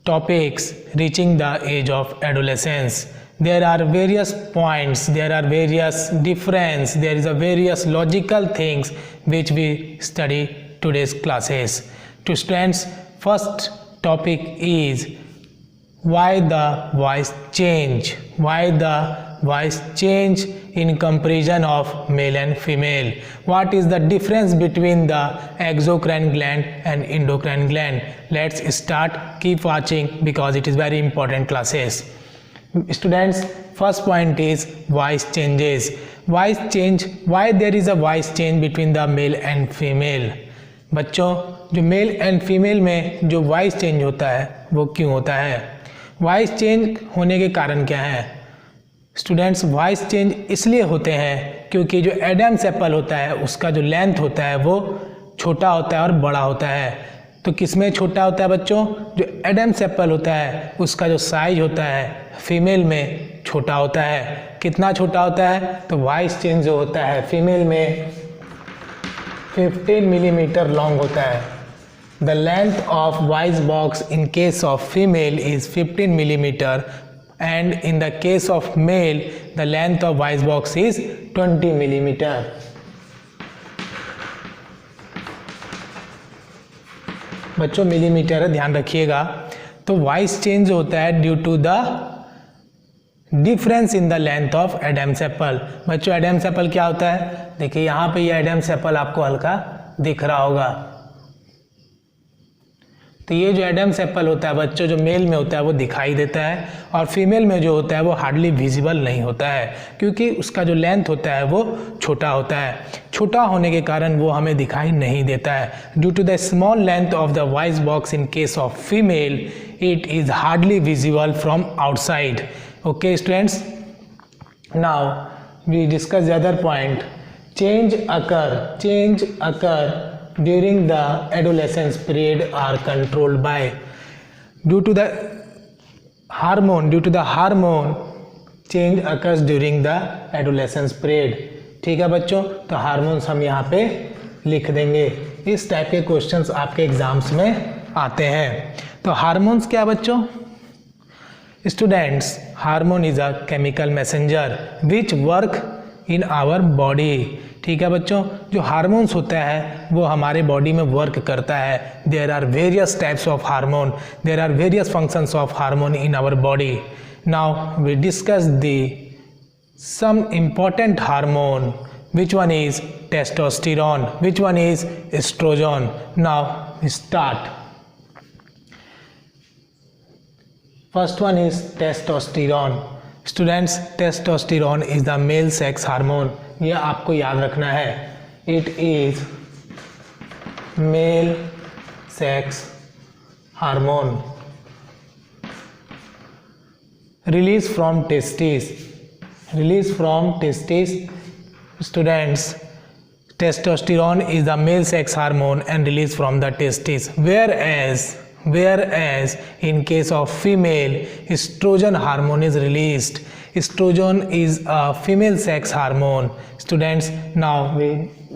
topics reaching the age of adolescence. There are various points, there are various difference, there is a various logical things which we study today's classes. To students, first topic is why the voice change, why the voice change in comparison of male and female. What is the difference between the exocrine gland and endocrine gland? Let's start. Keep watching because it is very important classes. Students, first point is voice changes. Voice change, why there is a voice change between the male and female? बच्चों, जो mail and female में जो voice change होता है वो क्यों होता है? वॉइस चेंज होने के कारण क्या है? स्टूडेंट्स, वॉइस चेंज इसलिए होते हैं क्योंकि जो एडम्स एप्पल होता है उसका जो लेंथ होता है वो छोटा होता है और बड़ा होता है। तो किस में छोटा होता है बच्चों? जो एडम्स एप्पल होता है उसका जो साइज होता है फीमेल में छोटा होता है। कितना छोटा होता है? तो वॉइस चेंज जो होता है फीमेल में 15 मिलीमीटर लॉन्ग होता है। The length of voice box in case of female is 15 millimeter and in the case of male the length of voice box is 20 millimeter. बच्चों, मिलीमीटर है, ध्यान रखिएगा। तो वॉइस चेंज होता है due to the difference in the length of Adam's apple. बच्चों, Adam's apple क्या होता है? देखिए यहाँ पे ये एडम्स एप्पल आपको हल्का दिख रहा होगा। तो ये जो एडम्स एप्पल होता है बच्चों, जो मेल में होता है वो दिखाई देता है और फीमेल में जो होता है वो हार्डली विजिबल नहीं होता है क्योंकि उसका जो लेंथ होता है वो छोटा होता है। छोटा होने के कारण वो हमें दिखाई नहीं देता है। Due to the small length of the voice box in case of female it is hardly visible from outside. Okay students, now we discuss the other point. Change occur during the adolescence period are controlled by due to the hormone change occurs during the adolescence period. ठीक है बच्चों, तो hormones हम यहाँ पे लिख देंगे। इस टाइप के क्वेश्चंस आपके एग्जाम्स में आते हैं। तो हार्मोन्स क्या बच्चों? Students, hormone is a chemical messenger which work in our body. ठीक है बच्चों, जो हार्मोन्स होता है वो हमारे बॉडी में वर्क करता है. There are various types of hormone, there are various functions of hormone in our body. Now we discuss the some important hormone. Which one is testosterone, which one is estrogen. Now start. First one is testosterone. Students, testosterone is the male sex hormone. यह आपको याद रखना है. It is male sex hormone. Release from testes. Release from testes. Students, testosterone is the male sex hormone and released from the testes. Whereas in case of female, estrogen hormone is released. Estrogen is a female sex hormone. Students, now we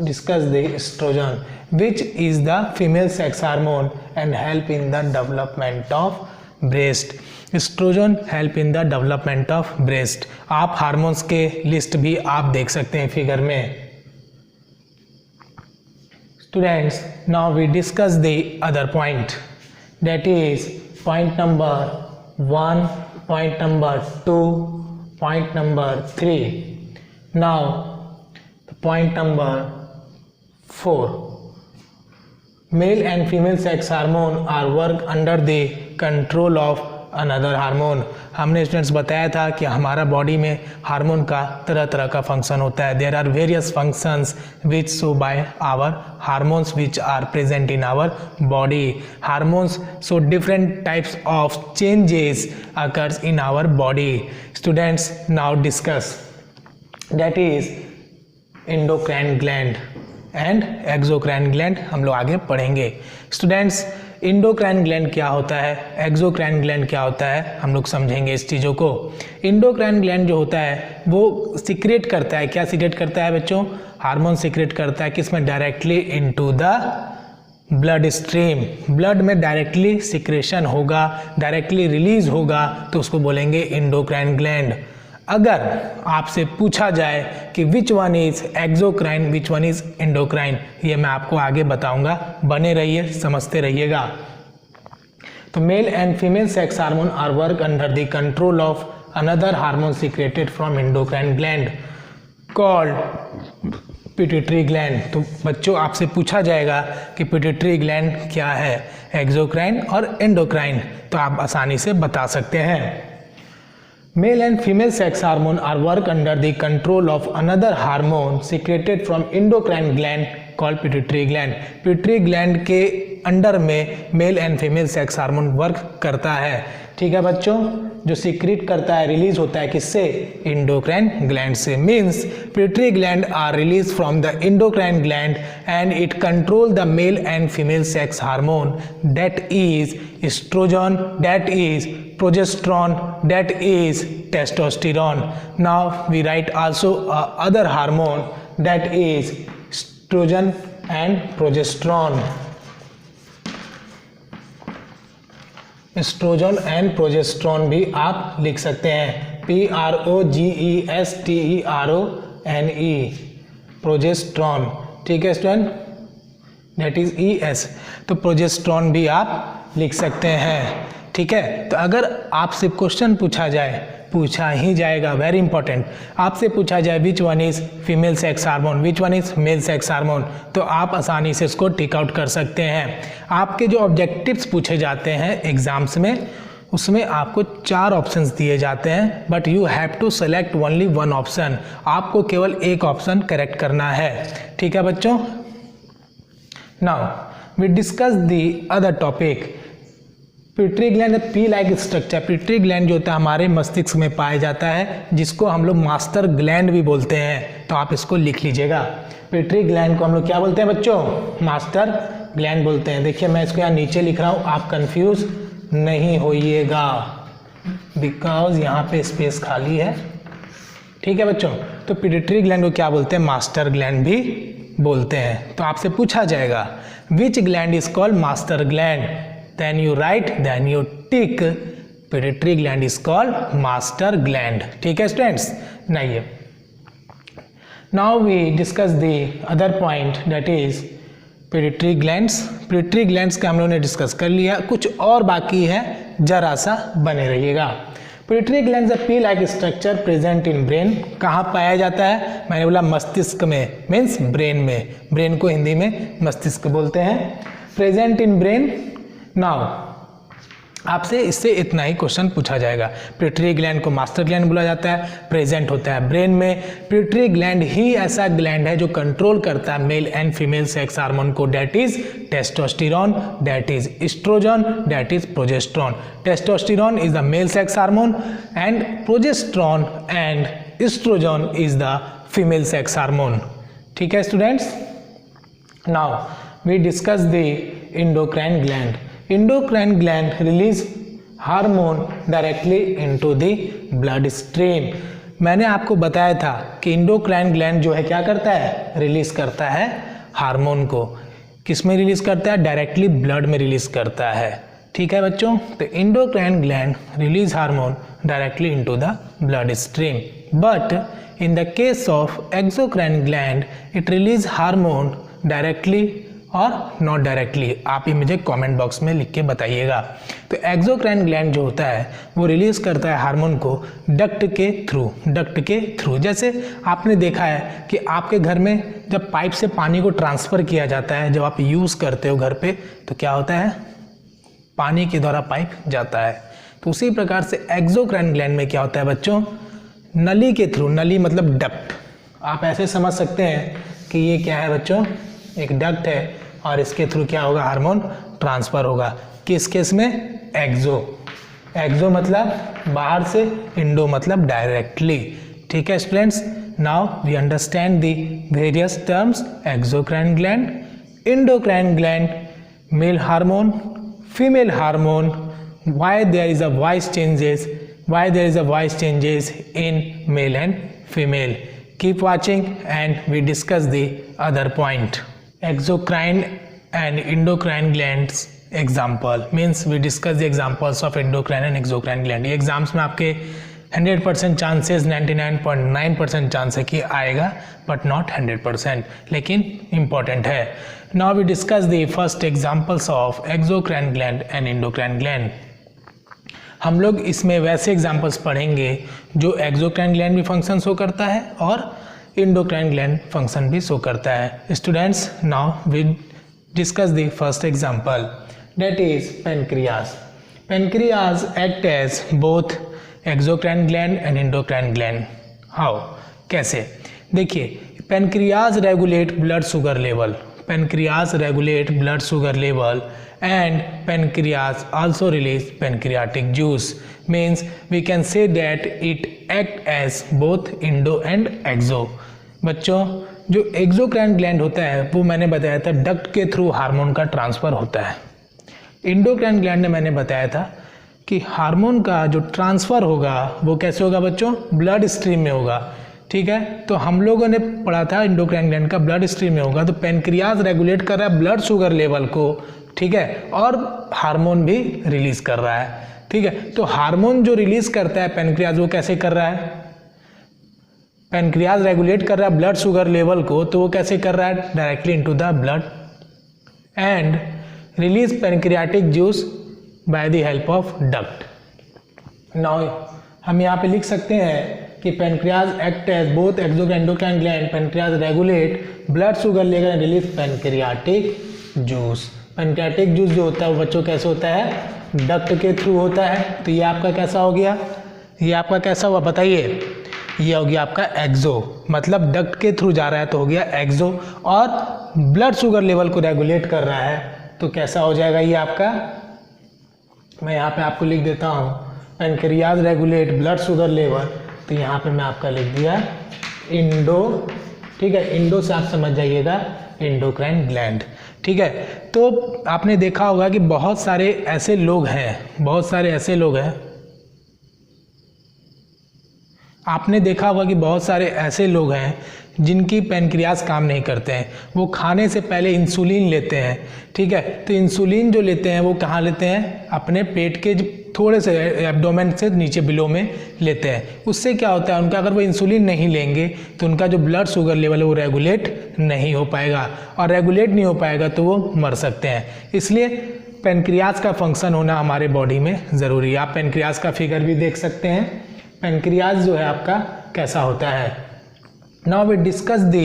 discuss the estrogen, which is the female sex hormone and help in the development of breast. Estrogen help in the development of breast. आप hormones के list भी आप देख सकते हैं figure में. Students, now we discuss the other point. That is point number 1, point number 2, point number 3. Now point number 4. Male and female sex hormone are work under the control of another hormone. हमने students बताया था कि हमारा body में hormone का तरह तरह का फंक्शन होता है. There are various functions which show by our hormones which are present in our body. Hormones show different types of changes occurs in our body. Students, now discuss that is endocrine gland and exocrine gland. हम लोग आगे पढ़ेंगे. Students, endocrine gland क्या होता है, exocrine gland क्या होता है, हम लोग समझेंगे इस चीज़ों को. इंडोक्राइन ग्लैंड जो होता है वो सीक्रेट करता है. क्या सीक्रेट करता है बच्चों? हार्मोन सीक्रेट करता है. किसमें? Directly into the blood stream, blood में डायरेक्टली सिक्रेशन होगा, डायरेक्टली रिलीज होगा तो उसको बोलेंगे एंडोक्राइन ग्लैंड। अगर आपसे पूछा जाए कि विच one is exocrine which one is endocrine, ये मैं आपको आगे बताऊंगा, बने रहिए, समझते रहिएगा। तो male and female sex hormone are work under the control of another hormone secreted from endocrine gland called pituitary gland. तो बच्चों आपसे पूछा जाएगा कि पिट्यूटरी ग्लैंड क्या है, एक्सोक्राइन और एंडोक्राइन, तो आप आसानी से बता सकते हैं। Male and female sex hormone are work under the control of another hormone secreted from endocrine gland called pituitary gland। Pituitary gland के अंडर में mail and female sex hormone work करता है, ठीक है बच्चों, जो सीक्रेट करता है, रिलीज होता है किससे, एंडोक्राइन ग्लैंड से। Means pituitary gland are release from the endocrine gland and it control the male and female sex hormone that is oestrogen, that is progesterone, that is testosterone. Now we write also other hormone that is estrogen and progesterone. Estrogen and progesterone भी आप लिख सकते हैं, PROGESTERONE, progesterone, ठीक है student, that is ES। तो progesterone भी आप लिख सकते हैं, ठीक है। तो अगर आपसे क्वेश्चन पूछा जाए, पूछा ही जाएगा, वेरी इंपॉर्टेंट, आपसे पूछा जाए विच one is female sex hormone which one is male sex hormone, तो आप आसानी से इसको टिक आउट कर सकते हैं। आपके जो ऑब्जेक्टिव्स पूछे जाते हैं एग्जाम्स में, उसमें आपको 4 ऑप्शंस दिए जाते हैं, but you have to select only 1 option, आपको केवल एक ऑप्शन करेक्ट करना है, ठीक है बच्चों। Now we discuss the other topic. Pituitary gland P like structure, pituitary gland जो होता है हमारे मस्तिष्क में पाया जाता है, जिसको हम लोग मास्टर ग्लैंड भी बोलते हैं, तो आप इसको लिख लीजिएगा। पिट्यूटरी ग्लैंड को हम लोग क्या बोलते हैं बच्चों, मास्टर ग्लैंड बोलते हैं। देखिए मैं इसको यहाँ नीचे लिख रहा हूँ, आप कंफ्यूज नहीं होइएगा, बिकॉज यहाँ पे स्पेस खाली है, ठीक है बच्चों। तो पिट्यूटरी ग्लैंड को क्या बोलते हैं, मास्टर ग्लैंड भी बोलते हैं। तो आपसे पूछा जाएगा विच gland is called master gland, then you write, then you tick, pituitary gland is called master gland, ठीक है स्टूडेंट्स। नहीं, now we discuss the other point that is pituitary glands। pituitary glands का हम लोगों ने डिस्कस कर लिया, कुछ और बाकी है, जरा सा बने रहिएगा। Pituitary gland P like structure present in brain, कहाँ पाया जाता है, मैंने बोला मस्तिष्क में, मीन्स ब्रेन में, ब्रेन को हिंदी में मस्तिष्क बोलते हैं, प्रेजेंट इन ब्रेन। नाउ आपसे इससे इतना ही क्वेश्चन पूछा जाएगा। पिट्यूटरी ग्लैंड को मास्टर ग्लैंड बोला जाता है, प्रेजेंट होता है ब्रेन में। पिट्यूटरी ग्लैंड ही ऐसा ग्लैंड है जो कंट्रोल करता है male and female sex hormone को, that is testosterone, that is oestrogen, that is progesterone. Testosterone is the male sex hormone and progesterone and oestrogen is the female sex hormone, ठीक है students. Now we discuss the endocrine gland. Endocrine gland release hormone directly into the blood stream. मैंने आपको बताया था कि endocrine gland जो है क्या करता है, रिलीज करता है हार्मोन को। किस में रिलीज करता है, डायरेक्टली ब्लड में रिलीज करता है, ठीक है बच्चों। तो endocrine gland release hormone directly into the blood stream, but in the case of exocrine gland it release hormone directly और नॉट डायरेक्टली। आप ये मुझे कमेंट बॉक्स में लिख के बताइएगा। तो एक्सोक्राइन ग्लैंड जो होता है वो रिलीज करता है हार्मोन को डक्ट के थ्रू। जैसे आपने देखा है कि आपके घर में जब पाइप से पानी को ट्रांसफ़र किया जाता है, जब आप यूज़ करते हो घर पे, तो क्या होता है, पानी के द्वारा पाइप जाता है। तो उसी प्रकार से एक्सोक्राइन ग्लैंड में क्या होता है बच्चों, नली के थ्रू, नली मतलब डक्ट, आप ऐसे समझ सकते हैं कि ये क्या है बच्चों, एक डक्ट है और इसके थ्रू क्या होगा, हार्मोन ट्रांसफ़र होगा। किस केस में, एक्सो मतलब बाहर से, इंडो मतलब डायरेक्टली, ठीक है students. Now we understand the various terms, exocrine gland, endocrine gland, male hormone, female hormone, why there is a voice changes in male and female. Keep watching and we discuss the other point. Exocrine and endocrine glands example means we discuss the examples of endocrine and exocrine gland. ये exams में आपके 100% chances 99.9% chance है कि आएगा but not 100%, लेकिन important है. Now we discuss the first examples of exocrine gland and endocrine gland. हम लोग इसमें वैसे एग्जांपल्स पढ़ेंगे जो एक्सोक्राइन ग्लैंड भी फंक्शन शो करता है और एंडोक्राइन ग्लैंड फंक्शन भी शो करता है. Students, now we discuss the first example, that is pancreas. Pancreas act as both exocrine gland and endocrine gland. How, कैसे? देखिए, pancreas regulate blood sugar level. Pancreas regulate blood sugar level and pancreas also release pancreatic juice, means we can say that it act as both endo and exo. बच्चों, जो exocrine gland होता है वो मैंने बताया था डक्ट के through hormone का ट्रांसफ़र होता है. एंडोक्राइन ग्लैंड ने मैंने बताया था कि हार्मोन का जो ट्रांसफ़र होगा वो कैसे होगा बच्चों? ब्लड स्ट्रीम में होगा. ठीक है, तो हम लोगों ने पढ़ा था एंडोक्राइन ग्लैंड का ब्लड स्ट्रीम में होगा. तो पेनक्रियाज रेगुलेट कर रहा है ब्लड शुगर लेवल को, ठीक है, और हार्मोन भी रिलीज कर रहा है. ठीक है, तो हार्मोन जो रिलीज करता है पेनक्रियाज वो कैसे कर रहा है? पेनक्रियाज रेगुलेट कर रहा है ब्लड शुगर लेवल को, तो वो कैसे कर रहा है? Directly into the blood and release pancreatic juice by the help of duct. Now हम यहाँ पे लिख सकते हैं कि pancreas act as both exocrine endocrine gland. Pancreas regulate blood sugar level and release pancreatic juice. Pancreatic juice जो होता है वो बच्चों कैसे होता है? डक्ट के थ्रू होता है. तो ये आपका कैसा हो गया? ये आपका कैसा हुआ बताइए? ये हो गया आपका एक्सो, मतलब डक्ट के थ्रू जा रहा है तो हो गया एक्सो, और ब्लड शुगर लेवल को रेगुलेट कर रहा है तो कैसा हो जाएगा ये आपका? मैं यहाँ पे आपको लिख देता हूँ, pancreas regulate blood sugar level, तो यहाँ पे मैं आपका लिख दिया इंडो. ठीक है, इंडो से आप समझ जाइएगा एंडोक्राइन ग्लैंड. ठीक है, तो आपने देखा होगा कि बहुत सारे ऐसे लोग हैं, आपने देखा होगा कि बहुत सारे ऐसे लोग हैं जिनकी पेनक्रियाज काम नहीं करते हैं. वो खाने से पहले इंसुलिन लेते हैं. ठीक है, तो इंसुलिन जो लेते हैं वो कहाँ लेते हैं? अपने पेट के थोड़े से एब्डोमेन से नीचे बिलो में लेते हैं. उससे क्या होता है, उनका अगर वो इंसुलिन नहीं लेंगे तो उनका जो ब्लड शुगर लेवल है वो रेगुलेट नहीं हो पाएगा, और रेगुलेट नहीं हो पाएगा तो वो मर सकते हैं. इसलिए पेनक्रियाज का फंक्शन होना हमारे बॉडी में ज़रूरी है. आप पेनक्रियाज का फिगर भी देख सकते हैं. पेनक्रियाज जो है आपका कैसा होता है. Now we discuss the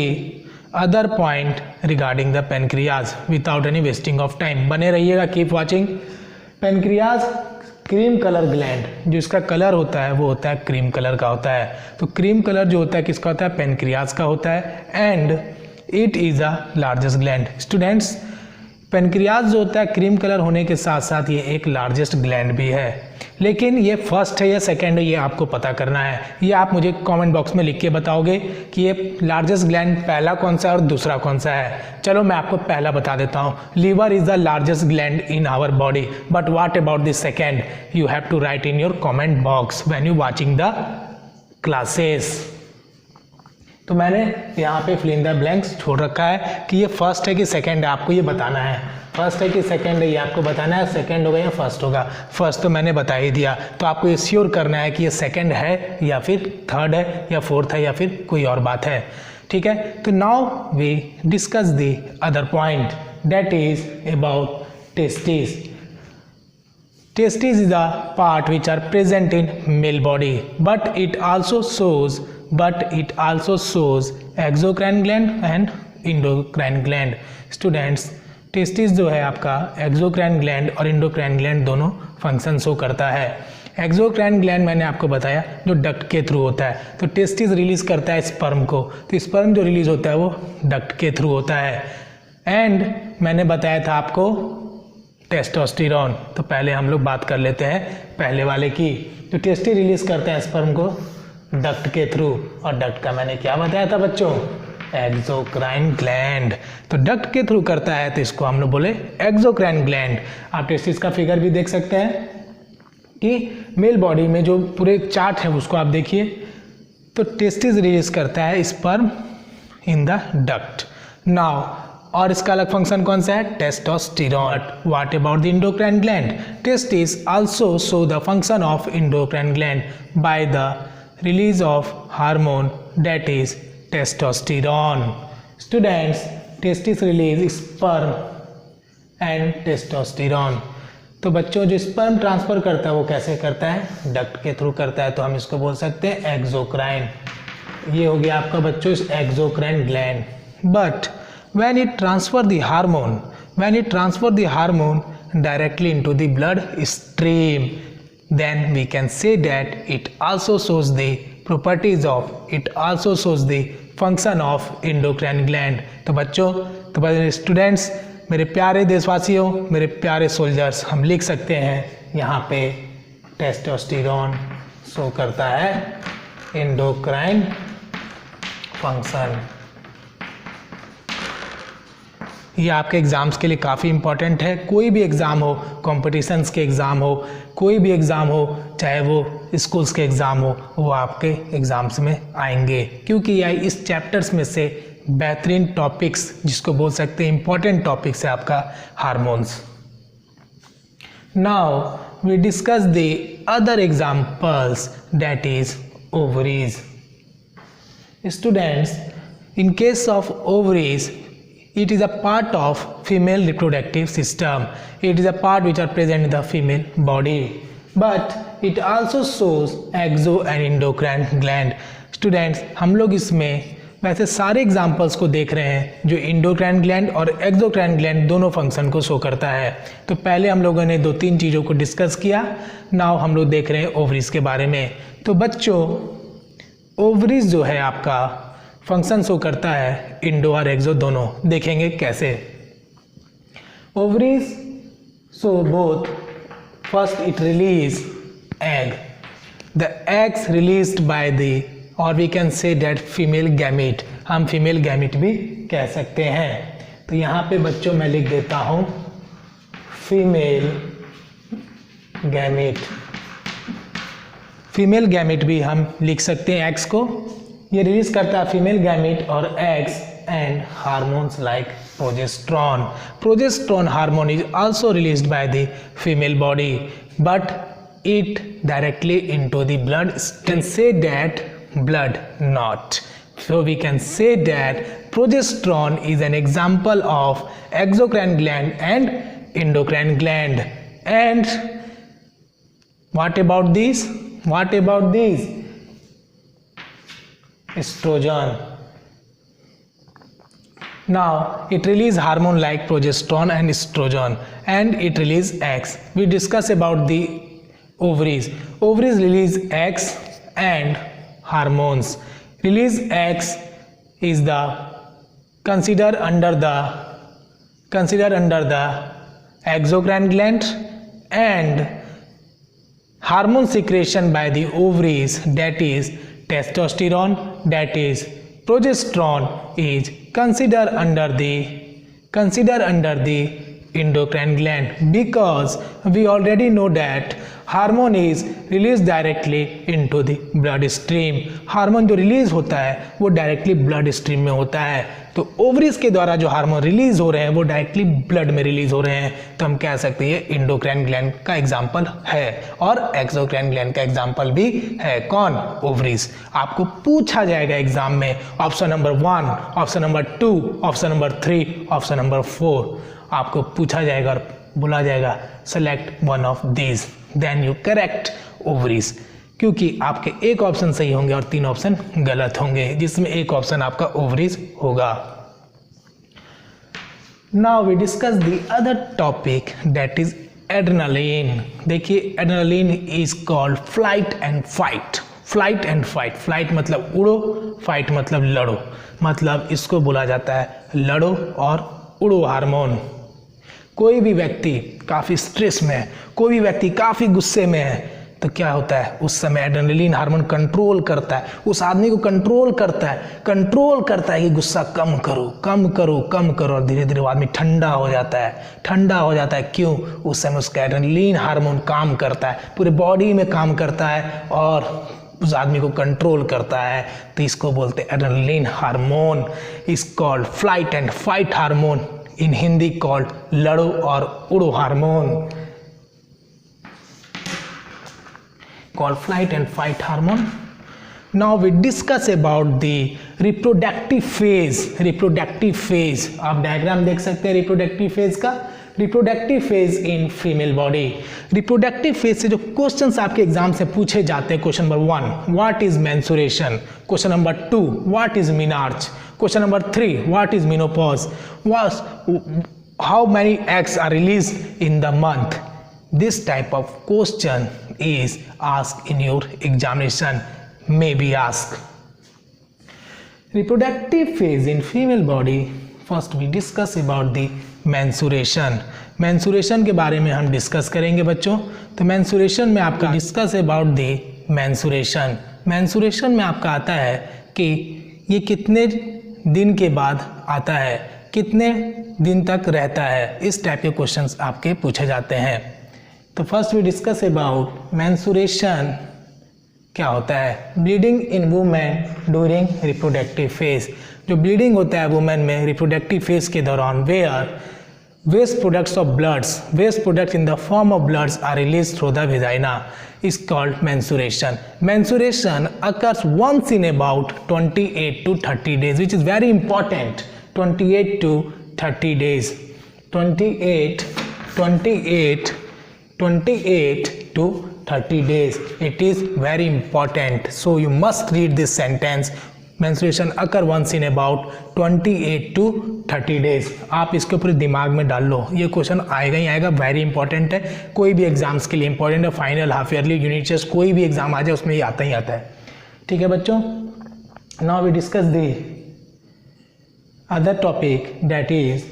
other point regarding the pancreas without any wasting of time. बने रहिएगा, keep watching. Pancreas cream colour gland, जो इसका कलर होता है वो होता है क्रीम कलर का होता है. तो क्रीम कलर जो होता है किसका होता है? पेनक्रियाज का होता है. And it is a largest gland. Students, pancreas जो होता है क्रीम कलर होने के साथ साथ ये एक लार्जेस्ट ग्लैंड भी है, लेकिन ये फर्स्ट है या सेकंड है ये आपको पता करना है. ये आप मुझे कमेंट बॉक्स में लिख के बताओगे कि ये लार्जेस्ट ग्लैंड पहला कौन सा है और दूसरा कौन सा है. चलो मैं आपको पहला बता देता हूँ. Liver is the largest gland in our body, but what about the second? You have to write in your comment box when you watching the classes. तो मैंने यहाँ पे फिल इन द ब्लैंक्स छोड़ रखा है कि ये फर्स्ट है कि सेकंड है, आपको ये बताना है. फर्स्ट है कि सेकंड है ये आपको बताना है. सेकंड होगा या फर्स्ट होगा? फर्स्ट तो मैंने बता ही दिया, तो आपको ये श्योर करना है कि ये सेकंड है या फिर थर्ड है या फोर्थ है या फिर कोई और बात है. ठीक है, तो now we discuss the other point, that is about testis. Testes is a part which are present in male body, but it also shows exocrine gland and endocrine gland. Students, testis जो है आपका exocrine gland और endocrine gland दोनों function show करता है. Exocrine gland मैंने आपको बताया जो डक्ट के थ्रू होता है. तो टेस्टिस रिलीज करता है स्पर्म को, तो स्पर्म जो रिलीज होता है वो डक्ट के थ्रू होता है. एंड मैंने बताया था आपको टेस्टोस्टेरोन. तो पहले हम लोग बात कर लेते हैं पहले वाले की. तो टेस्टी रिलीज करते हैं स्पर्म को डक्ट के थ्रू, और डक्ट का मैंने क्या बताया था बच्चों? Exocrine gland. तो डक्ट के थ्रू करता है तो इसको हम लोग बोले एक्सोक्राइन ग्लैंड. आप टेस्टिस का फिगर भी देख सकते हैं कि मेल बॉडी में जो पूरे चार्ट है उसको आप देखिए. तो टेस्टिस रिलीज करता है sperm in the duct. Now और इसका अलग फंक्शन कौन सा है? Testosterone. What about the endocrine gland? Testis also show the function of endocrine gland by the release of hormone that is testosterone. Students, testis release sperm and testosterone. तो बच्चों जो sperm transfer करता है वो कैसे करता है? डक्ट के थ्रू करता है, तो हम इसको बोल सकते हैं एक्सोक्राइन. ये हो गया आपका बच्चों इस exocrine gland. But when it transfer the hormone directly into the blood stream, then we can say that it also shows the properties of, it also shows the function of endocrine gland. तो बच्चों, तो students, मेरे प्यारे देशवासियों, मेरे प्यारे soldiers, हम लिख सकते हैं यहाँ पे टेस्टोस्टेरोन शो करता है एंडोक्राइन फंक्शन. ये आपके एग्ज़ाम्स के लिए काफ़ी इंपॉर्टेंट है. कोई भी एग्ज़ाम हो, कॉम्पिटिशन्स के एग्ज़ाम हो, कोई भी एग्ज़ाम हो, चाहे वो स्कूल्स के एग्ज़ाम हो, वो आपके एग्ज़ाम्स में आएंगे, क्योंकि यह इस चैप्टर्स में से बेहतरीन टॉपिक्स, जिसको बोल सकते हैं इंपॉर्टेंट टॉपिक्स है आपका hormones. Now we discuss the other examples that is ovaries. Students, in case of ovaries, it is a part of female reproductive system. It is a part which are present in the female body, but it also shows exo and endocrine gland. Students, हम लोग इसमें वैसे सारे examples को देख रहे हैं जो इंडोक्राइन ग्लैंड और एक्सोक्राइन ग्लैंड दोनों फंक्शन को शो करता है. तो पहले हम लोगों ने 2-3 चीज़ों को डिस्कस किया. नाउ हम लोग देख रहे हैं ओवरीज के बारे में. तो बच्चों, ओवरीज जो है आपका फंक्शन शो करता है इंडो और एक्सो दोनों. देखेंगे कैसे. Ovaries show both. First it release egg. The eggs released by the, और we can say that female gamete. हम फीमेल गैमीट भी कह सकते हैं. तो यहाँ पे बच्चों मैं लिख देता हूँ फीमेल गैमीट. फीमेल गैमीट भी हम लिख सकते हैं एग्स को. ये रिलीज करता है फीमेल गैमीट और eggs and hormones like progesterone. Progesterone hormone is also released by the female body, but it directly into the blood. Can say that blood not. So we can say that progesterone is an example of exocrine gland and endocrine gland. And what about these? What about these? Estrogen. Now it release hormone like progesterone and estrogen, and it release eggs. We discuss about the ovaries. Ovaries release eggs and hormones. Release eggs is the considered under the exocrine gland, and hormone secretion by the ovaries, that is testosterone, that is progesterone, is considered under the endocrine gland, because we already know that hormone is release directly into the blood stream. Hormone जो release होता है वो directly blood stream में होता है. तो ovaries के द्वारा जो हार्मोन रिलीज हो रहे हैं वो डायरेक्टली ब्लड में रिलीज हो रहे हैं. तो हम कह सकते हैं ये इंडोक्राइन ग्लैंड का एग्जाम्पल है और एक्सोक्राइन ग्लैंड का एग्जाम्पल भी है. कौन? ओवरीज. आपको पूछा जाएगा एग्जाम में option number 1, option number 2, option number 3, option number 4. आपको पूछा जाएगा और बोला जाएगा select one of these, then you correct ovaries. क्योंकि आपके एक ऑप्शन सही होंगे और 3 ऑप्शन गलत होंगे, जिसमें एक ऑप्शन आपका ओवरीज होगा. Now we discuss the other topic that is adrenaline. देखिए, adrenaline is called flight and fight. Flight and fight. Flight मतलब उड़ो, फाइट मतलब लड़ो. मतलब इसको बोला जाता है लड़ो और उड़ो हार्मोन. कोई भी व्यक्ति काफ़ी स्ट्रेस में है, कोई भी व्यक्ति काफ़ी गुस्से में है, तो क्या होता है उस समय एड्रेनालिन हार्मोन कंट्रोल करता है, उस आदमी को कंट्रोल करता है कि गुस्सा कम करो कम करो कम करो, और धीरे धीरे वो आदमी ठंडा हो जाता है. क्यों? उस समय उसका एड्रेनालिन हार्मोन काम करता है, पूरे बॉडी में काम करता है और उस आदमी को कंट्रोल करता है, तो इसको बोलते हैं adrenaline hormone. Is called flight and fight hormone, in Hindi called लड़ो और उड़ो hormone, called flight and fight hormone. Now we discuss about the reproductive phase. Reproductive phase, आप डायग्राम देख सकते हैं reproductive phase का। reproductive phase in female body. reproductive phase से जो क्वेश्चंस आपके एग्जाम से पूछे जाते हैं, question number 1 what is menstruation, question number 2 what is menarche, question number 3 what is menopause, how many eggs are released in the month. This type of question is asked in your examination, may be asked. Reproductive phase in female body. First we discuss about the menstruation. menstruation के बारे में हम discuss करेंगे बच्चों। तो menstruation में आपका discuss about the menstruation. menstruation में आपका आता है कि ये कितने दिन के बाद आता है, कितने दिन तक रहता है, इस टाइप के क्वेश्चंस आपके पूछे जाते हैं। तो first we discuss about menstruation क्या होता है। Bleeding in women during reproductive phase, जो ब्लीडिंग होता है वुमेन में रिप्रोडक्टिव फेज के दौरान, where waste products of bloods, waste products in the form of bloods are release through the vagina, is called menstruation. Menstruation occurs once in about 28 to 30 days, which is very important. 28 to 30 days. 28 to 30 days. It is very important. So you must read this sentence. Menstruation occur once in about 28 to 30 days. आप इसके ऊपर दिमाग में डाल लो, ये question आएगा ही आएगा, very important है, कोई भी एग्जाम्स के लिए इंपॉर्टेंट है, final, half yearly, unit test, कोई भी एग्जाम आ जाए उसमें ये आता ही आता है। ठीक है बच्चों, now we discuss the other topic that is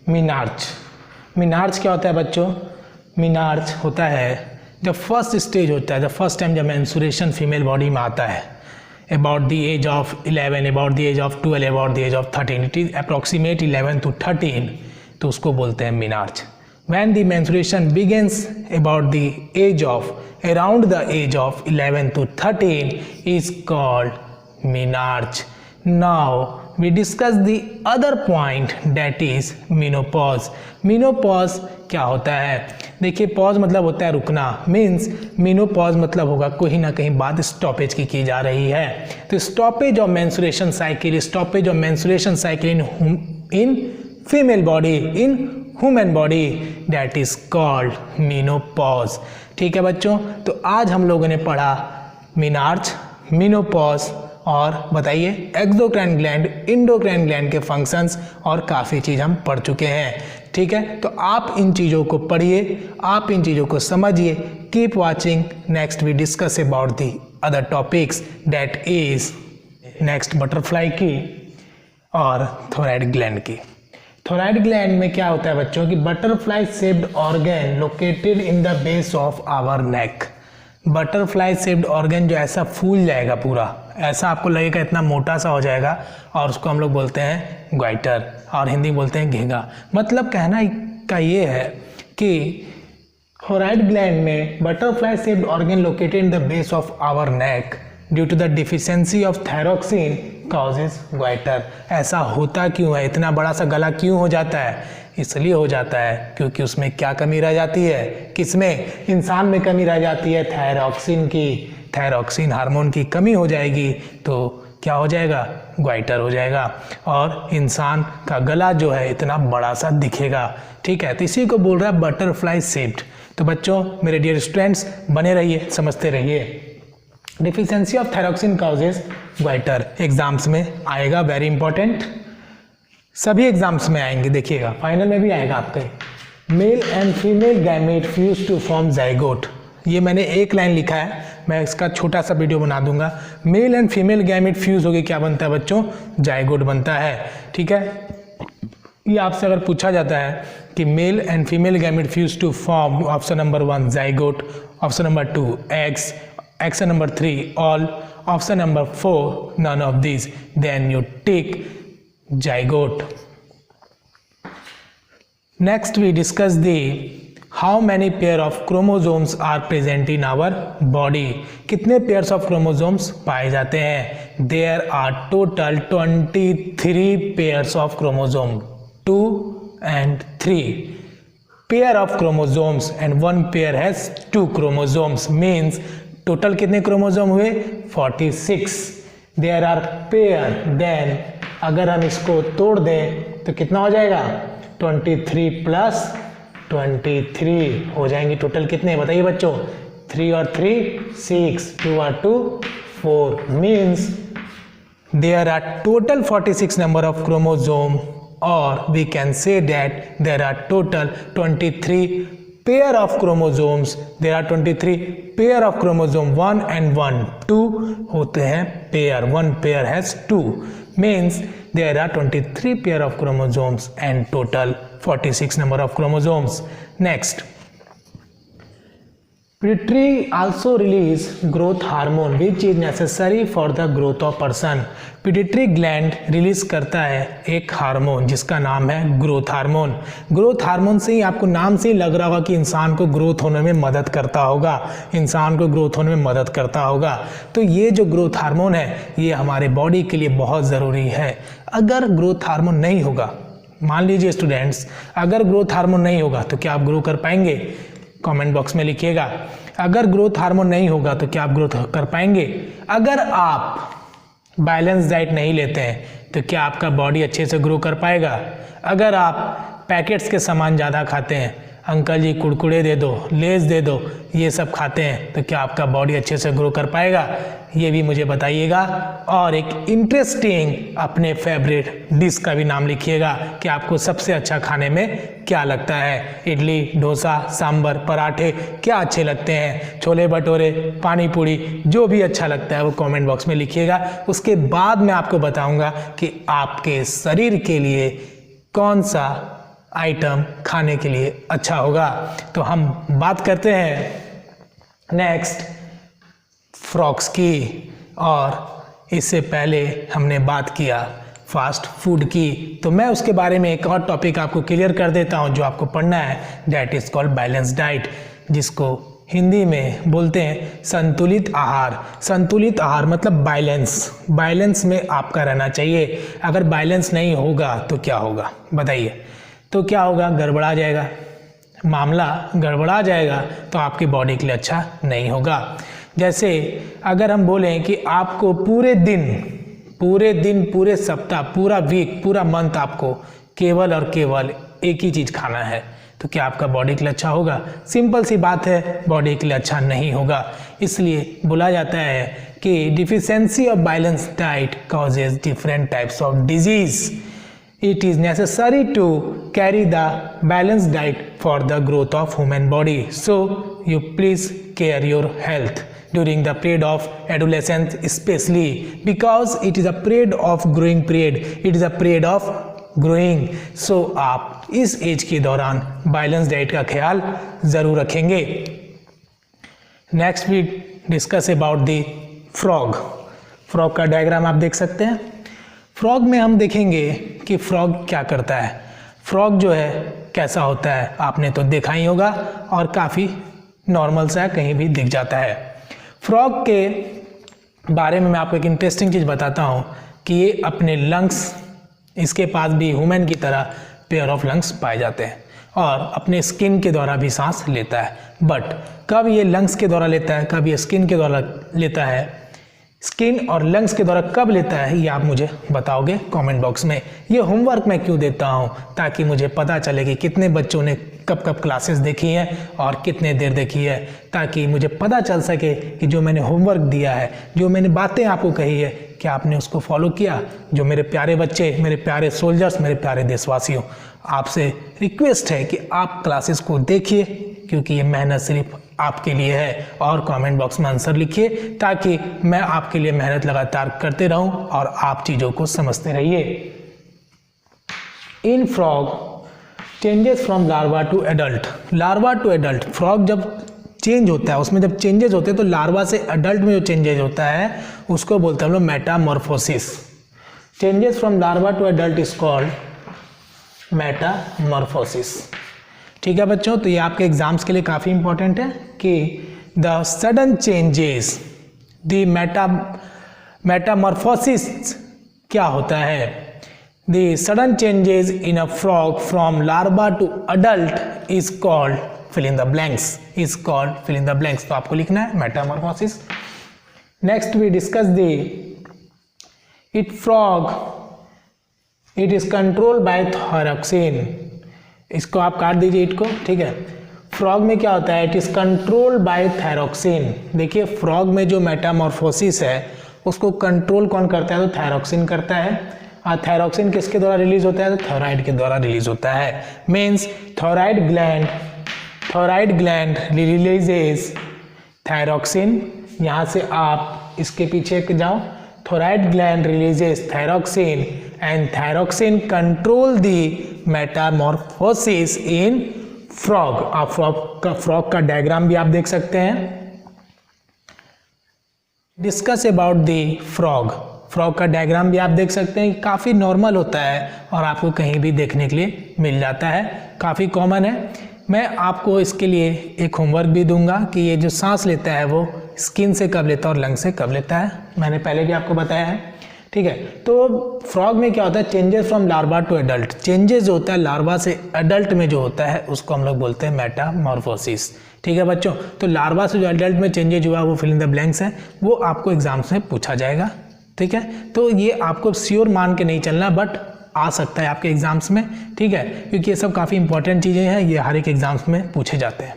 menarche. Menarche क्या होता है बच्चों? मेनार्च होता है जब फर्स्ट स्टेज होता है, जब फर्स्ट टाइम जब मेंस्ट्रुएशन फीमेल बॉडी में आता है, about the age of 11, about the age of 12, about the age of 13, it is approximate 11 to 13, तो उसको बोलते हैं menarche. when the menstruation begins about the age of, around the age of 11 to 13 is called menarche. now we discuss the other point that is menopause. menopause क्या होता है? देखिए, pause मतलब होता है रुकना, मीन्स मेनोपॉज मतलब होगा कहीं ना कहीं बात स्टॉपेज की जा रही है। तो stoppage of menstruation cycle, stoppage of menstruation cycle in female body, in human body, that is called menopause. ठीक है बच्चों, तो आज हम लोगों ने पढ़ा मेनार्च, मेनोपॉज और बताइए एक्सोक्राइन ग्लैंड, इंडोक्राइन ग्लैंड के फंक्शंस और काफ़ी चीज़ हम पढ़ चुके हैं। ठीक है, तो आप इन चीज़ों को पढ़िए, आप इन चीज़ों को समझिए। Keep watching, next we discuss about the other topics that is next butterfly की और थोराइड ग्लैंड की। थोराइड ग्लैंड में क्या होता है बच्चों कि butterfly shaped organ located in the base of our neck. Butterfly shaped organ जो ऐसा फूल जाएगा पूरा, ऐसा आपको लगेगा इतना मोटा सा हो जाएगा, और उसको हम लोग बोलते हैं ग्वाइटर और हिंदी बोलते हैं घेंगा। मतलब कहना का ये है कि थोराइड ग्लैंड में butterfly shaped organ located in the base of our neck due to the deficiency of thyroxine causes goitre. ऐसा होता क्यों है? इतना बड़ा सा गला क्यों हो जाता है? इसलिए हो जाता है क्योंकि उसमें क्या कमी रह जाती है? किसमें? इंसान में कमी रह जाती है थायरॉक्सिन की। थायरॉक्सिन हार्मोन की कमी हो जाएगी तो क्या हो जाएगा? ग्वाइटर हो जाएगा, और इंसान का गला जो है इतना बड़ा सा दिखेगा। ठीक है, तो इसी को बोल रहा है बटरफ्लाई शेप्ड। तो बच्चों, मेरे डियर स्टूडेंट्स, बने रहिए, समझते रहिए। Deficiency of thyroxine causes goitre exams में आएगा, वेरी इंपॉर्टेंट, सभी एग्जाम्स में आएंगे, देखिएगा, फाइनल में भी आएगा आपके। Male and female gamete fuse to form zygote. ये मैंने एक लाइन लिखा है, मैं इसका छोटा सा वीडियो बना दूंगा। Mail and female gamete fuse होके क्या बनता है बच्चों? जाइगोट बनता है। ठीक है, ये आपसे अगर पूछा जाता है कि male and female gamete fuse to form, option number 1 zygote, option number 2 eggs, option number 3 all, option number 4 none of this, then you tick zygote. Next we discuss the how many pair of chromosomes are present in our body, कितने pairs of chromosomes पाए जाते हैं? There are total 23 pairs of chromosome, 2 and 3 pair of chromosomes and 1 pair has 2 chromosomes, means total कितने chromosome हुए? 46. There are pair, then अगर हम इसको तोड़ दें तो कितना हो जाएगा? 23 प्लस 23 हो जाएंगे। टोटल कितने बताइए बच्चों? 3 और 3 6, 2 और 2 4, means there are total 46 number of chromosome, or we can say that there are total 23 pair of chromosomes. There are 23 pair of chromosome, 1 and 1, 2 होते हैं pair, 1 pair has 2, means there are 23 pair of chromosomes and total 46 number of chromosomes. Next, pituitary also release growth hormone which is necessary for the growth of person. Pituitary gland release करता है एक hormone जिसका नाम है growth hormone. Growth hormone से ही आपको नाम से ही लग रहा होगा कि इंसान को ग्रोथ होने में मदद करता होगा, इंसान को ग्रोथ होने में मदद करता होगा। तो ये जो ग्रोथ हार्मोन है ये हमारे बॉडी के लिए बहुत ज़रूरी है। अगर ग्रोथ हार्मोन नहीं होगा, मान लीजिए स्टूडेंट्स, अगर ग्रोथ हार्मोन नहीं होगा तो क्या आप ग्रो कर पाएंगे? कमेंट बॉक्स में लिखिएगा। अगर ग्रोथ हार्मोन नहीं होगा तो क्या आप ग्रोथ कर पाएंगे? अगर आप बैलेंस डाइट नहीं लेते हैं तो क्या आपका बॉडी अच्छे से ग्रो कर पाएगा? अगर आप पैकेट्स के सामान ज़्यादा खाते हैं, अंकल जी कुरकुरे दे दो, लेज दे दो, ये सब खाते हैं तो क्या आपका बॉडी अच्छे से ग्रो कर पाएगा? ये भी मुझे बताइएगा। और एक इंटरेस्टिंग अपने फेवरेट डिश का भी नाम लिखिएगा कि आपको सबसे अच्छा खाने में क्या लगता है। इडली, डोसा, सांभर, पराठे क्या अच्छे लगते हैं? छोले भटूरे, पानी पूरी, जो भी अच्छा लगता है वो कमेंट बॉक्स में लिखिएगा। उसके बाद मैं आपको बताऊंगा कि आपके शरीर के लिए कौन सा आइटम खाने के लिए अच्छा होगा। तो हम बात करते हैं नेक्स्ट फ्रॉग्स की, और इससे पहले हमने बात किया फास्ट फूड की, तो मैं उसके बारे में एक और टॉपिक आपको क्लियर कर देता हूं जो आपको पढ़ना है, that is called balance diet, जिसको हिंदी में बोलते हैं संतुलित आहार। संतुलित आहार मतलब बैलेंस, बैलेंस में आपका रहना चाहिए। अगर बैलेंस नहीं होगा तो क्या होगा बताइए? तो क्या होगा? गड़बड़ा जाएगा, मामला गड़बड़ा जाएगा तो आपकी बॉडी के लिए अच्छा नहीं होगा। जैसे अगर हम बोलें कि आपको पूरे दिन, पूरे सप्ताह, पूरा वीक, पूरा मंथ आपको केवल और केवल एक ही चीज़ खाना है तो क्या आपका बॉडी के लिए अच्छा होगा? सिंपल सी बात है, बॉडी के लिए अच्छा नहीं होगा। इसलिए बोला जाता है कि deficiency of balance diet causes different types of disease. It is necessary to carry the balanced diet for the growth of human body. So you please care your health during the period of adolescence, especially because it is a period of growing period. It is a period of growing. So आप इस as के दौरान balance diet का ख्याल ज़रूर रखेंगे। Next we discuss about the frog. Frog का diagram आप देख सकते हैं। फ्रॉग में हम देखेंगे कि फ्रॉग क्या करता है। फ्रॉग जो है कैसा होता है आपने तो देखा ही होगा और काफ़ी नॉर्मल सा है, कहीं भी दिख जाता है। फ्रॉग के बारे में मैं आपको एक इंटरेस्टिंग चीज़ बताता हूँ कि ये अपने लंग्स, इसके पास भी ह्यूमन की तरह पेयर ऑफ लंग्स पाए जाते हैं और अपने स्किन के द्वारा भी सांस लेता है। बट कब ये लंग्स के द्वारा लेता है, कब ये स्किन के द्वारा लेता है, स्किन और लंग्स के द्वारा कब लेता है, ये आप मुझे बताओगे कमेंट बॉक्स में। ये होमवर्क मैं क्यों देता हूँ? ताकि मुझे पता चले कि कितने बच्चों ने कब कब क्लासेस देखी हैं और कितने देर देखी है, ताकि मुझे पता चल सके कि जो मैंने होमवर्क दिया है, जो मैंने बातें आपको कही है, क्या आपने उसको फॉलो किया। जो मेरे प्यारे बच्चे, मेरे प्यारे सोल्जर्स, मेरे प्यारे देशवासियों, आपसे रिक्वेस्ट है कि आप क्लासेस को देखिए, क्योंकि ये मेहनत सिर्फ आपके लिए है। और कमेंट बॉक्स में आंसर लिखिए ताकि मैं आपके लिए मेहनत लगातार करते रहूं और आप चीज़ों को समझते रहिए। In frog changes from larva to adult. Larva to adult, frog जब चेंज होता है, उसमें जब चेंजेस होते हैं तो लार्वा से एडल्ट में जो चेंजेस होता है उसको बोलते हैं हम लोग metamorphosis. Changes from larva to adult is called metamorphosis. ठीक है बच्चों, तो ये आपके एग्जाम्स के लिए काफ़ी इंपॉर्टेंट है कि the sudden changes the metamorphosis क्या होता है। The sudden changes in a frog from larva to adult is called fill in the blanks, is called fill in the blanks. तो आपको लिखना है metamorphosis. Next we discuss the it frog, it is controlled by thyroxine. इसको आप काट दीजिए it को, ठीक है। फ्रॉग में क्या होता है, it is controlled by thyroxine. देखिए फ्रॉग में जो मेटामॉर्फोसिस है उसको कंट्रोल कौन करता है, तो थायरॉक्सिन करता है। और थायरॉक्सिन किसके द्वारा रिलीज होता है, तो थायराइड के द्वारा रिलीज होता है। Means thyroid gland releases thyroxine. यहाँ से आप इसके पीछे जाओ, thyroid gland releases thyroxine and thyroxine control the Metamorphosis in frog. आप फ्रॉग का डायग्राम भी आप देख सकते हैं। डिस्कस अबाउट द फ्रॉग का डायग्राम भी आप देख सकते हैं, काफ़ी नॉर्मल होता है और आपको कहीं भी देखने के लिए मिल जाता है, काफ़ी कॉमन है। मैं आपको इसके लिए एक होमवर्क भी दूंगा कि ये जो सांस लेता है वो स्किन से कब लेता है और लंग से कब लेता है, मैंने पहले भी आपको बताया है, ठीक है। तो फ्रॉग में क्या होता है, changes from larva to adult. Changes जो होता है लार्वा से एडल्ट में जो होता है उसको हम लोग बोलते हैं मेटामॉर्फोसिस, ठीक है बच्चों। तो लार्वा से जो एडल्ट में चेंजेस हुआ वो फिल इन द ब्लैंक्स है, वो आपको एग्जाम्स में पूछा जाएगा, ठीक है। तो ये आपको श्योर मान के नहीं चलना, बट आ सकता है आपके एग्जाम्स में, ठीक है, क्योंकि ये सब काफ़ी इंपॉर्टेंट चीज़ें हैं, ये हर एक एग्जाम्स में पूछे जाते हैं।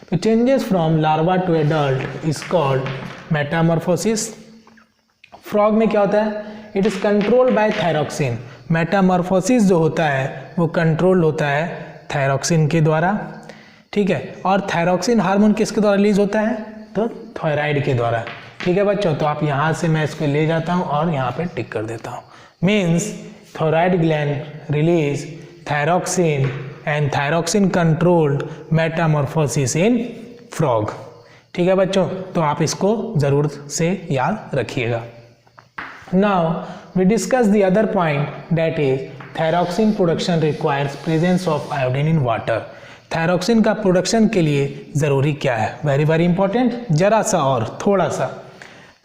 तो changes from larva to adult is called metamorphosis. Frog में क्या होता है, it is controlled by thyroxine. Metamorphosis जो होता है वो कंट्रोल होता है थायरॉक्सिन के द्वारा, ठीक है। और थायरॉक्सिन हार्मोन किसके द्वारा रिलीज होता है, तो थायराइड के द्वारा, ठीक है बच्चों। तो आप यहाँ से मैं इसको ले जाता हूँ और यहाँ पे टिक कर देता हूँ। Means thyroid gland release thyroxine and thyroxine controlled Metamorphosis in frog, ठीक है बच्चों। तो आप इसको ज़रूर से याद रखिएगा। Now we discuss the other point, that is thyroxine production requires presence of iodine in water. Thyroxine का प्रोडक्शन के लिए ज़रूरी क्या है, वेरी इंपॉर्टेंट, जरा सा और थोड़ा सा।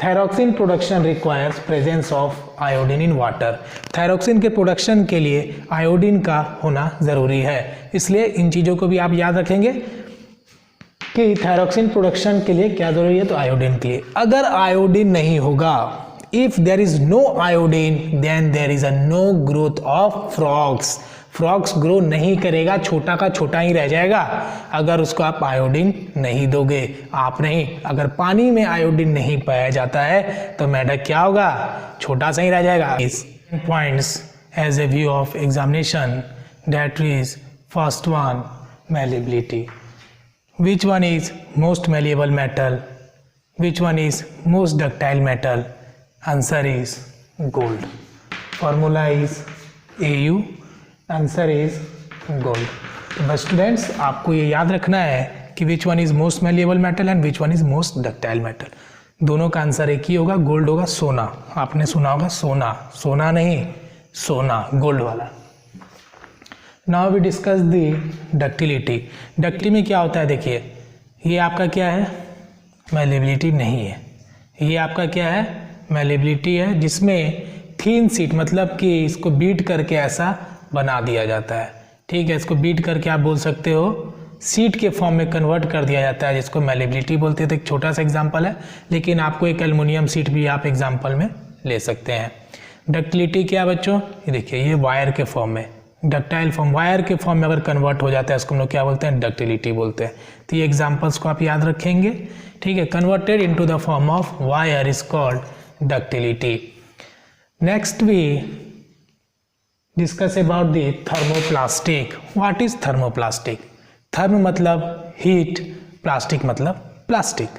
Thyroxine production requires presence of iodine in water. Thyroxine के प्रोडक्शन के लिए आयोडीन का होना ज़रूरी है, इसलिए इन चीज़ों को भी आप याद रखेंगे कि थायरॉक्सिन प्रोडक्शन के लिए क्या ज़रूरी है, तो आयोडीन के लिए। अगर आयोडीन नहीं होगा, if there is no iodine then there is a no growth of frogs. Frogs grow नहीं करेगा, छोटा का छोटा ही रह जाएगा अगर उसको आप आयोडीन नहीं दोगे। आप नहीं, अगर पानी में आयोडीन नहीं पाया जाता है तो मेढक क्या होगा, छोटा सा ही रह जाएगा। Points as a view of examination, that is first one, malleability. Which one is most malleable metal? Which one is most ductile metal? Answer is gold. Formula is AU. Answer is gold. तो बस students आपको ये याद रखना है कि विच one is most malleable metal and which one is most ductile metal. दोनों का आंसर एक ही होगा, गोल्ड होगा, सोना। आपने सुना होगा सोना, सोना नहीं सोना, गोल्ड वाला। Now we discuss the ductility. Ductility में क्या होता है, देखिए ये आपका क्या है, मैलिएबिलिटी नहीं है, ये आपका क्या है, मैलिएबिलिटी है, जिसमें थीन सीट मतलब कि इसको बीट करके ऐसा बना दिया जाता है, ठीक है। इसको बीट करके आप बोल सकते हो सीट के फॉर्म में कन्वर्ट कर दिया जाता है, जिसको मैलिएबिलिटी बोलते हैं। तो एक छोटा सा एग्जांपल है, लेकिन आपको एक एल्युमिनियम सीट भी आप एग्जांपल में ले सकते हैं। डक्टिलिटी क्या बच्चों, ये देखिए ये वायर के फॉर्म में, डक्टाइल फॉर्म, वायर के फॉर्म में अगर कन्वर्ट हो जाता है उसको हम लोग क्या बोलते हैं, डक्टिलिटी बोलते हैं। तो ये एग्जाम्पल्स को आप याद रखेंगे, ठीक है। Converted into the form of wire is called ductility. Next we discuss about the thermoplastic. What is thermoplastic? Therm मतलब हीट, प्लास्टिक मतलब प्लास्टिक।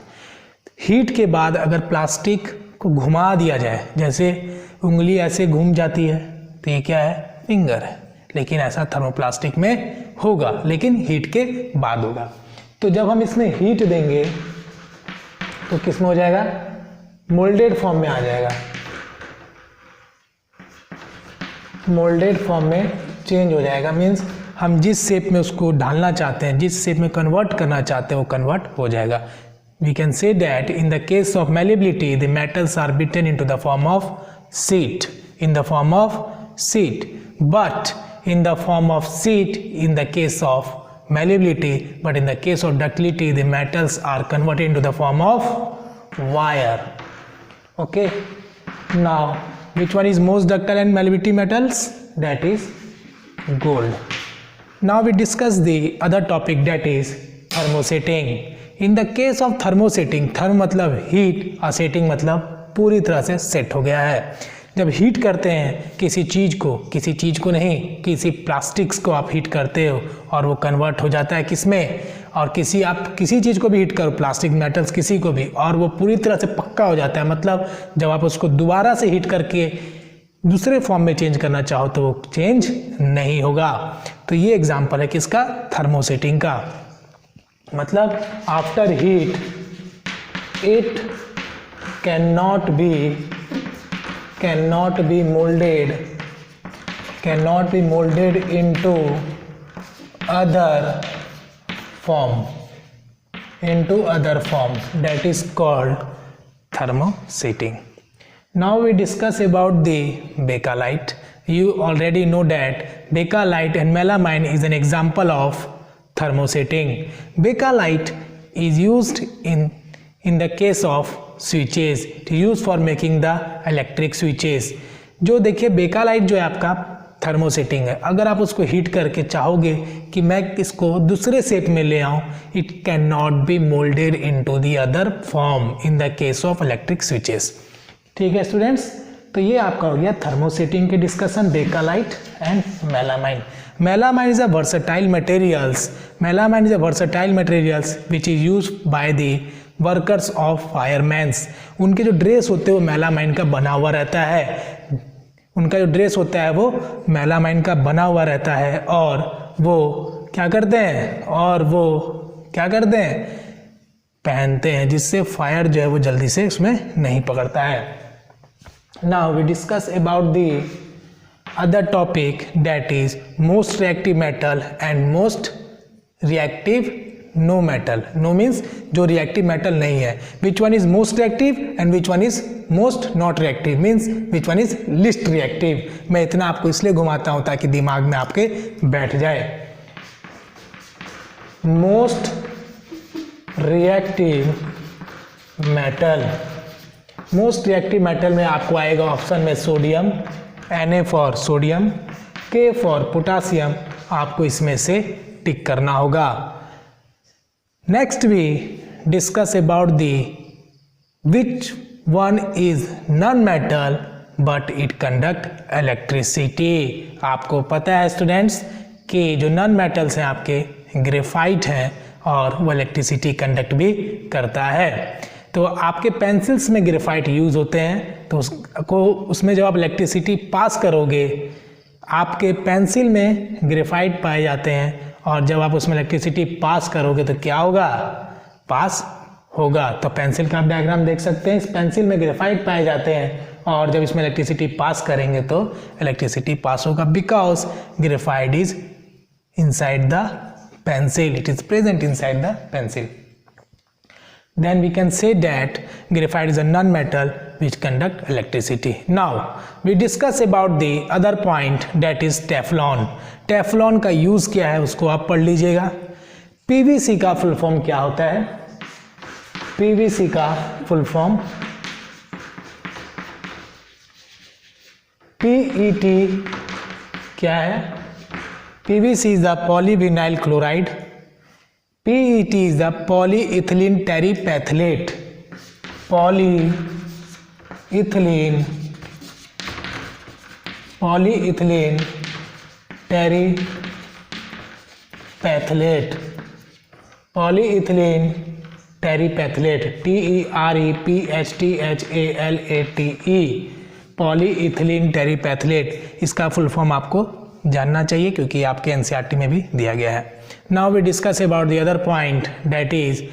हीट के बाद अगर प्लास्टिक को घुमा दिया जाए, जैसे उंगली ऐसे घूम जाती है तो ये क्या है, फिंगर है, लेकिन ऐसा थर्मोप्लास्टिक में होगा, लेकिन हीट के बाद होगा। तो जब हम इसमें हीट देंगे तो किस में हो जाएगा, मोल्डेड फॉर्म में आ जाएगा, मोल्डेड फॉर्म में चेंज हो जाएगा। मीन्स हम जिस शेप में उसको ढालना चाहते हैं, जिस शेप में कन्वर्ट करना चाहते हैं वो कन्वर्ट हो जाएगा। We can say that in the case of malleability, the metals are beaten into the form of sheet, in the form of sheet. But in the form of sheet, in the case of malleability, but in the case of ductility, the metals are converted into the form of wire. Okay. Now, which one is most ductile and malleability metals? That is gold. Now we discuss the other topic, that is thermosetting. In the case of thermosetting, therm मतलब heat और setting मतलब पूरी तरह से set हो गया है। जब हीट करते हैं किसी चीज़ को नहीं, किसी प्लास्टिक्स को आप हीट करते हो और वो कन्वर्ट हो जाता है किसमें, और आप किसी चीज़ को भी हीट करो, प्लास्टिक, मेटल्स, किसी को भी, और वो पूरी तरह से पक्का हो जाता है। मतलब जब आप उसको दोबारा से हीट करके दूसरे फॉर्म में चेंज करना चाहो तो वो चेंज नहीं होगा। तो ये एग्जाम्पल है किसका, थर्मोसेटिंग का। मतलब after heat it cannot be molded into other form, that is called thermosetting. Now we discuss about the Bakelite. You already know that Bakelite and melamine is an example of thermosetting. Bakelite is used in the case of switches, to use for making the electric switches. जो देखिए बेकालाइट जो है आपका thermosetting है, अगर आप उसको heat करके चाहोगे कि मैं इसको दूसरे शेप में ले आऊँ, it can not be moulded into the other form in the case of electric switches. ठीक है स्टूडेंट्स, तो ये आपका हो गया थर्मोसेटिंग के discussion, bakelite and melamine. Melamine is a versatile materials. Melamine is a versatile materials which is used by the workers of firemen. उनके जो ड्रेस होते हैं वो मेलामाइन का बना हुआ रहता है. उनका जो ड्रेस होता है वो मेलामाइन का बना हुआ रहता है और वो क्या करते हैं पहनते हैं, जिससे फायर जो है वो जल्दी से उसमें नहीं पकड़ता है. Now we discuss about the other topic, that is most reactive metal and most reactive no metal. No means जो reactive metal नहीं है. Which one is most reactive and which one is most not reactive, means which one is least reactive. मैं इतना आपको इसलिए घुमाता हूँ ताकि दिमाग में आपके बैठ जाए. Most reactive metal, most reactive metal में आपको आएगा ऑप्शन में sodium, Na for sodium, K for potassium. आपको इसमें से टिक करना होगा. Next we discuss about the which one is non metal but it conduct electricity. आपको पता है स्टूडेंट्स कि जो नॉन मेटल्स हैं आपके ग्रेफाइट हैं और वो इलेक्ट्रिसिटी कंडक्ट भी करता है. तो आपके पेंसिल्स में ग्रेफाइट यूज़ होते हैं, तो उसमें जब आप इलेक्ट्रिसिटी पास करोगे, आपके पेंसिल में ग्रेफाइट पाए जाते हैं और जब आप उसमें इलेक्ट्रिसिटी पास करोगे तो क्या होगा, पास होगा. तो पेंसिल का आप डायग्राम देख सकते हैं. इस पेंसिल में ग्रेफाइट पाए जाते हैं और जब इसमें इलेक्ट्रिसिटी पास करेंगे तो इलेक्ट्रिसिटी पास होगा, because graphite is inside the pencil, it is present inside the pencil. Then we can say that graphite is a non-metal which conduct electricity. Now we discuss about the other point, that is Teflon. Teflon का use क्या है उसको आप पढ़ लीजिएगा. PVC का full form क्या होता है? PVC का फुल फॉर्म PET क्या है? PVC is the polyvinyl chloride. PET is the polyethylene terephthalate. Polyethylene terephthalate. Polyethylene terephthalate. TEREPHTHALATE. Polyethylene terephthalate. इसका फुल फॉर्म आपको जानना चाहिए क्योंकि आपके एनसीईआरटी में भी दिया गया है. Now we discuss about the other point, that is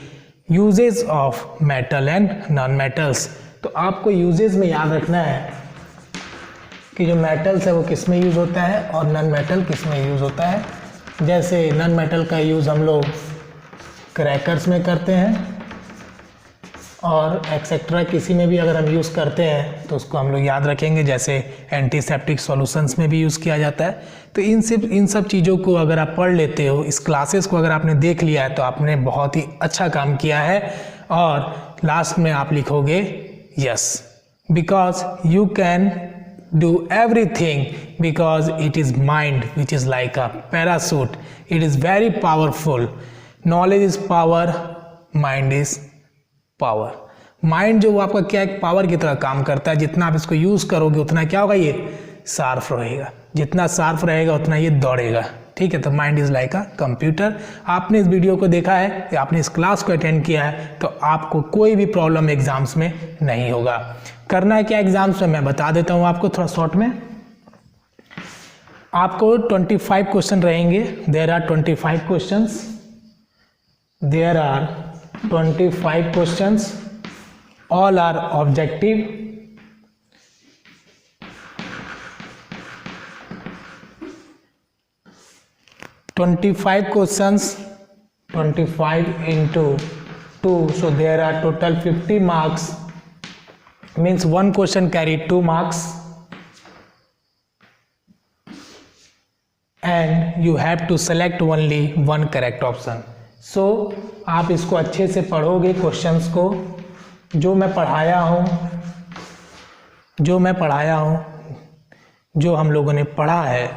uses of metal and non metals. तो आपको यूजेज में याद रखना है कि जो मेटल्स है वो किस में यूज होता है और नॉन मेटल किस में यूज होता है. जैसे नन मेटल का यूज़ हम लोग क्रैकर्स में करते हैं और एक्सेट्रा किसी में भी अगर हम यूज़ करते हैं तो उसको हम लोग याद रखेंगे, जैसे एंटीसेप्टिक सॉल्यूशंस में भी यूज़ किया जाता है। तो इन सब चीज़ों को अगर आप पढ़ लेते हो, इस क्लासेस को अगर आपने देख लिया है तो आपने बहुत ही अच्छा काम किया है। और लास्ट में आप लिखोगे yes, because you can do everything because it is mind which is like a parachute. It is very powerful. Knowledge is power, mind is power. Mind जो वो आपका क्या एक पावर की तरह काम करता है, जितना आप इसको यूज़ करोगे उतना क्या होगा, ये शार्प रहेगा, जितना शार्प रहेगा उतना ये दौड़ेगा, ठीक है। तो mind is like a computer. आपने इस वीडियो को देखा है, आपने इस क्लास को अटेंड किया है, तो आपको कोई भी प्रॉब्लम एग्जाम्स में नहीं होगा। करना है क्या एग्जाम्स में, मैं बता देता हूँ आपको थोड़ा शॉर्ट में। आपको 25 क्वेश्चन रहेंगे। There are 25 questions, there are 25 questions, all are objective. Questions 25 into 2, so there are total 50 marks, means one question carry 2 marks, and you have to select only one correct option. So आप इसको अच्छे से पढ़ोगे, questions को जो मैं पढ़ाया हूँ, जो हम लोगों ने पढ़ा है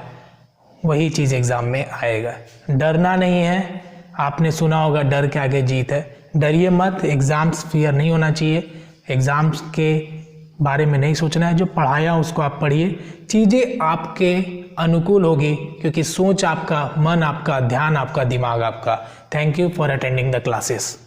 वही चीज़ एग्ज़ाम में आएगा। डरना नहीं है, आपने सुना होगा डर के आगे जीत है। डरिए मत, एग्ज़ाम्स फियर नहीं होना चाहिए, एग्ज़ाम्स के बारे में नहीं सोचना है, जो पढ़ाया उसको आप पढ़िए, चीज़ें आपके अनुकूल होगी, क्योंकि सोच आपका, मन आपका, ध्यान आपका, दिमाग आपका। Thank you for attending the classes.